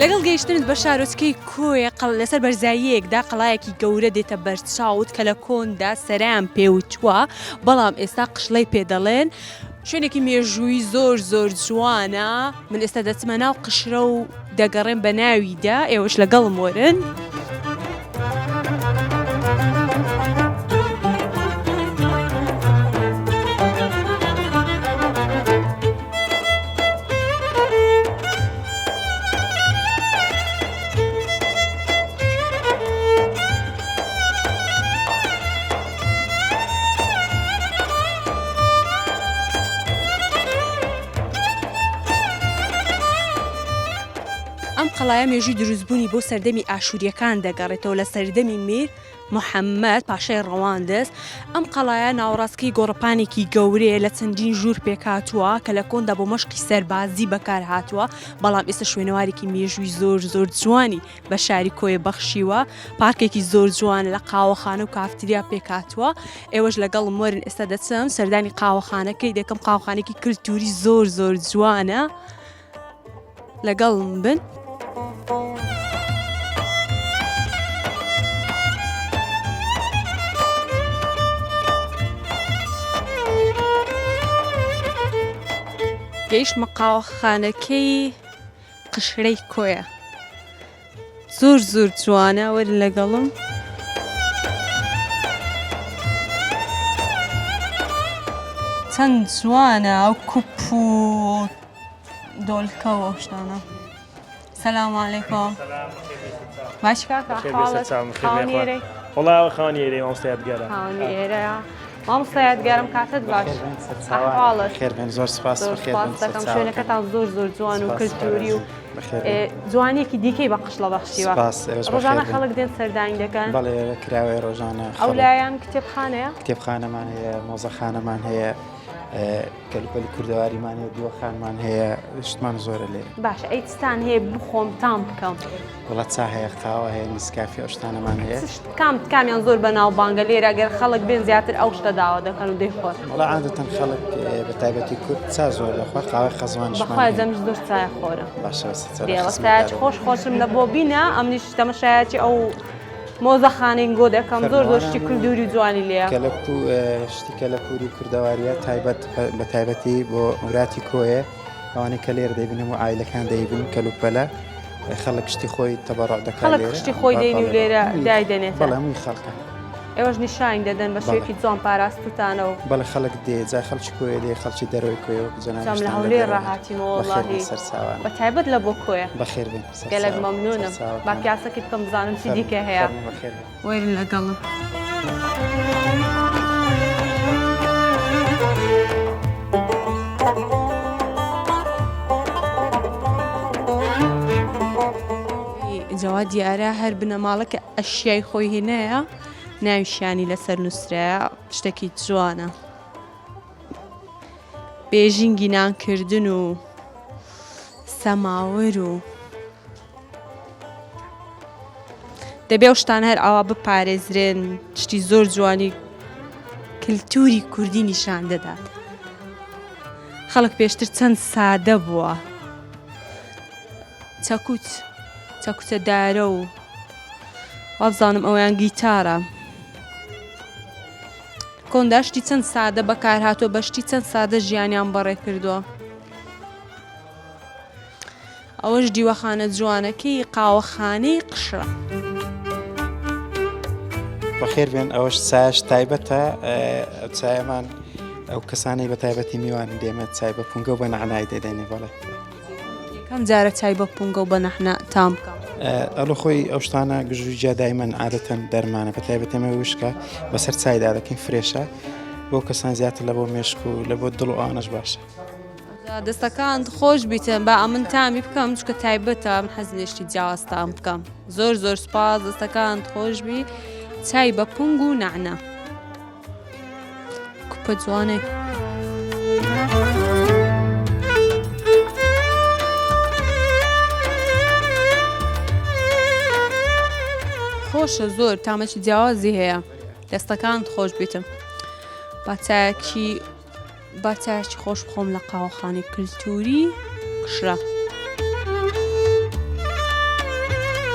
لەگەڵ گەیشتنت بە شارۆچکەی کۆیە لەسەر بەرزاییەکدا قەڵایەکی گەورە دێتە بەرچاوت کە لە کۆندا سەران پێوچووە بەڵام ئێستا قشڵەی پێدەڵێن شوێنێکی مێژووی زۆر زۆر جوانە من ئێستا دەچمە ناو قشرە و دەگەڕێن بە ناویدا ئێوەش لەگەڵم وەرن ئەم قەڵایە مێژووی دروستبوونی بۆ سەردەمی ئاشووریەکان دەگەڕێتەوە لە سەردەمی میر محەممەد پاشای ڕەواندەست ئەم قەڵایە ناوەڕاستکەی گۆڕپانێکی گەورەیە لە چەندین ژوور پێکاتووە کە لە کۆندا بۆ مەشقی سەربازی بەکار هاتووە بەڵام ئێستا شوێنەوارێکی مێژووی زۆر زۆر جوانی بە شاری کۆیە بەخشیوە پارکێکی زۆر جوان لە قاوەخانە و کافتریا پێکاتووە ئێوەش لەگەڵم وەرن ئێستا دەچم سەردانی قاوەخانەکەی دەکەم قاوەخانێکی کلتوری زۆر زۆر جوانە لەگەڵم بن گەیشتمە قاوەخانەکەی قشرەی کۆیە زۆر زۆر جوانە وەرن لەگەڵم چەند جوانە ئەو کوپ و دۆڵکەوە شتانە سەلام عەلەیکۆم باشی کاکە ئەحواڵت خاوەنی وڵاوە خاوەنی ئێرەی مامۆستا یادگارە خاوەنی ئێرەیە مامۆستا یادگارم کاتت باش ئەحواڵت خێربێن زۆر سپاس دەکەم شوێنەکەتان زۆر زۆر جوان و کلتوری و جوانیەکی دیکەی بە قشڵە بەخشیوە ڕۆژانە خەڵک دێن سەردانی دەکەن بەڵێ کراوێ ڕۆژانە ئەو لایەن کتێبخانەیە کتێبخانەمان هەیە مۆزەخانەمان هەیە کەلوپەلی کوردەواریمان هەیە دیوەخانمان هەیە شتمان زۆرە لێ باشە ئەیتستان هەیە بخۆم تام بکەم وڵات چا هەیە قاوە هەیە نسکافی ئەو شتانەمان هەیە کامیان زۆر بەناو بانگە لێرە ئەگەر خەڵک بێن زیاتر ئەو شتە داوا دەکەن و دەیخۆن وڵا عادەتەن خەڵک بە تایبەتی کورد چا زۆر لەخوا قاوەی خەزوانشمان بەخوای جەمش زۆر چای خۆرە باشە خۆشم لە بۆ بینە ئەمنیش تەمەشایەتی ئەو مۆزەخانەی گۆ دەکەم زۆر زۆر شتی کولتوری و جوانی لێیە شتی کەلەپوری کوردەواریە تایبەت بە تایبەتی بۆ وراتی کۆیە ئەوانەی کە لێرە دەیبینم و ئایلەکان دەیبن کەلوپەلە خەڵک شتی خۆی تەبەڕع دەکات خەڵک شتی خۆی دەینی و لێرە دایدەنێت بەڵێ هەمووی خەڵکە ئێوەش نیشان دەدەن بە شوێکی جوان پاراستوتانە و بەڵێ خەڵک دێ جای خەڵکی کۆیە دێ خەڵکی دەرەوەی کۆیە و جەناب لە هەولێر ڕاهاتیمەوە وەڵڵاهی سەرچاوان بە تایبەت لە بۆ کۆیە بەخێر بێن گەلێک مەمنونم با پیاسەکەی بکەم بزانم چی دیکە هەیە وەرن لەگەڵم جەوا دیارە هەر بنەماڵەکە ئەشیای خۆی هێنەیە ناویشانی لەسەر نووسرایە شتێکی جوانە بێژینگی نانکردن و سەماوەر و دەبێ ئەو شتان هەر ئاوا بپارێزرێن شتی زۆر جوانی کلتوری کوردی نیشان دەدات خەڵک پێشتر چەند سادە بووە چەکوتە دارە و وابزانم ئەویان گیتارە کۆندا شتی چەند سادە بەکار هاتووە بەشتی چەند سادە ژیانیان بەڕێ کردووە ئەوەش دیوەخانە جوانەکەی قاوەخانەی قشرە بەخێر بێن ئەوەش چایش تایبەتە چایەمان ئەو کەسانەی بە تایبەتی میوان دێمە چای بە پونگە و بە نەعنای دەدەنێ بەڵێ کەم جارە چای بە پونگە و بە نەحنا تام بکەم ئەلو خۆی ئەو شتانە گژوجیا دایمەن عادەتەن دەرمانە بە تایبەتەمە وشکە بەسەر چایدا دەکەین فرێشە بۆ کەسان زیاتر لە بۆ مێشک و لە بۆ دڵ و ئانەش باشە دەستەکان خۆش بیتن بە ئەمن تامی بکەم چکە تایبەتە من حەزنیشتی جیاواز تام بکەم زۆر زۆر سپاس دەستەکان خۆش بی چای بە پونگ و نەعنا کوپە جوانەی خۆشە زۆر تامەکی جیاوازی هەیە دەستەکان خۆش بیتم با چایەکی خۆش بخۆم لە قاوەخانەی کلتوری قشرە